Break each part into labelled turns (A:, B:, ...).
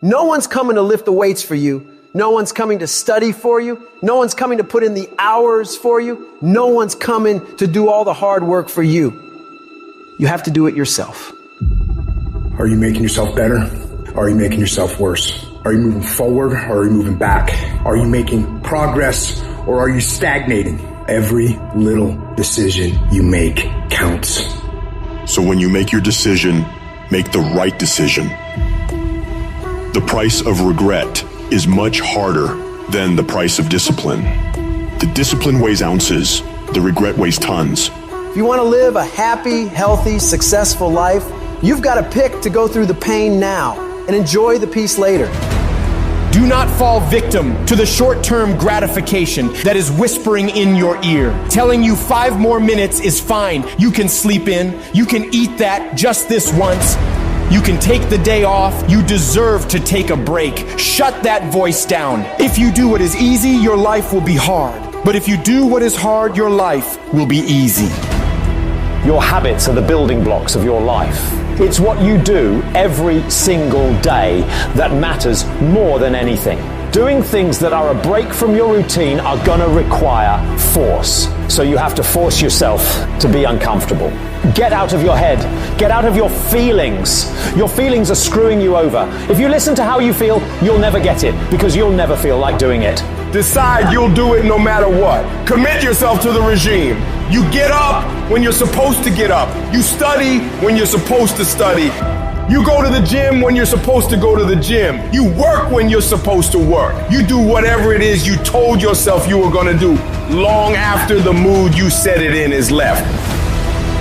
A: No one's coming to lift the weights for you. No one's coming to study for you. No one's coming to put in the hours for you. No one's coming to do all the hard work for you. You have to do it yourself.
B: Are you making yourself better? Or are you making yourself worse? Are you moving forward or are you moving back? Are you making progress or are you stagnating? Every little decision you make counts.
C: So when you make your decision, make the right decision. The price of regret is much harder than the price of discipline. The discipline weighs ounces, the regret weighs tons.
A: If you want to live a happy, healthy, successful life, you've got to pick to go through the pain now and enjoy the peace later.
D: Do not fall victim to the short-term gratification that is whispering in your ear, telling you 5 more minutes is fine. You can sleep in. You can eat that just this once. You can take the day off. You deserve to take a break. Shut that voice down. If you do what is easy, your life will be hard. But if you do what is hard, your life will be easy.
E: Your habits are the building blocks of your life. It's what you do every single day that matters more than anything. Doing things that are a break from your routine are gonna require force. So you have to force yourself to be uncomfortable. Get out of your head. Get out of your feelings. Your feelings are screwing you over. If you listen to how you feel, you'll never get it because you'll never feel like doing it.
F: Decide you'll do it no matter what. Commit yourself to the regime. You get up when you're supposed to get up. You study when you're supposed to study. You go to the gym when you're supposed to go to the gym. You work when you're supposed to work. You do whatever it is you told yourself you were gonna do long after the mood you set it in is left.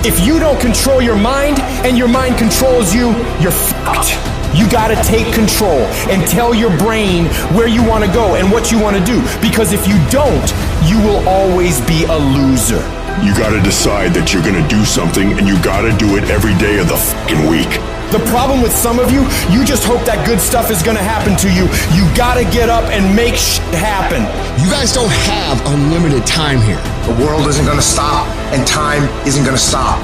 D: If you don't control your mind and your mind controls you, you're fucked. You gotta take control and tell your brain where you wanna go and what you wanna do. Because if you don't, you will always be a loser.
C: You gotta decide that you're gonna do something and you gotta do it every day of the fucking week.
D: The problem with some of you, you just hope that good stuff is gonna happen to you. You gotta get up and make shit happen.
G: You guys don't have unlimited time here.
B: The world isn't gonna stop and time isn't gonna stop.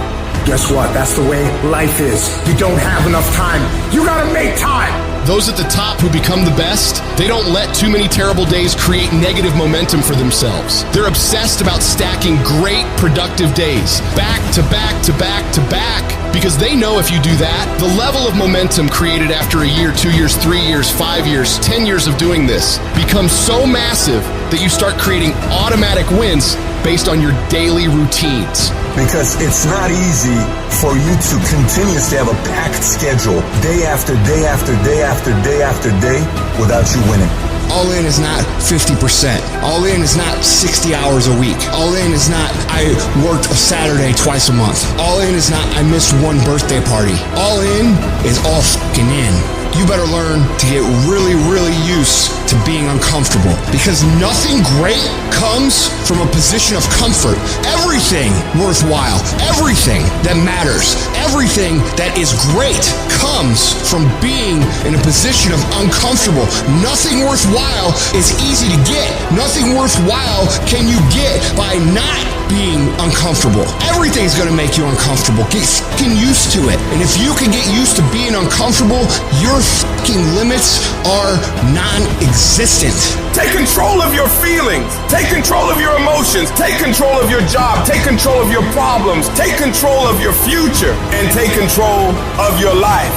B: Guess what? That's the way life is. You don't have enough time. You gotta make time.
G: Those at the top who become the best, they don't let too many terrible days create negative momentum for themselves. They're obsessed about stacking great, productive days, back to back to back to back, because they know if you do that, the level of momentum created after a year, 2 years, 3 years, 5 years, 10 years of doing this becomes so massive that you start creating automatic wins based on your daily routines.
H: Because it's not easy for you to continuously have a packed schedule day after day after day after day after day without you winning.
G: All in is not 50%. All in is not 60 hours a week. All in is not I worked a Saturday twice a month. All in is not I missed one birthday party. All in is all fucking in. You better learn to get really, really used to being uncomfortable, because nothing great comes from a position of comfort. Everything worthwhile, everything that matters, everything that is great comes from being in a position of uncomfortable. Nothing worthwhile is easy to get. Nothing worthwhile can you get by not being uncomfortable. Everything's gonna make you uncomfortable. Get fucking used to it. And if you can get used to being uncomfortable, your fucking limits are non-existent.
F: Take control of your feelings. Take control of your emotions. Take control of your job. Take control of your problems. Take control of your future. And take control of your life.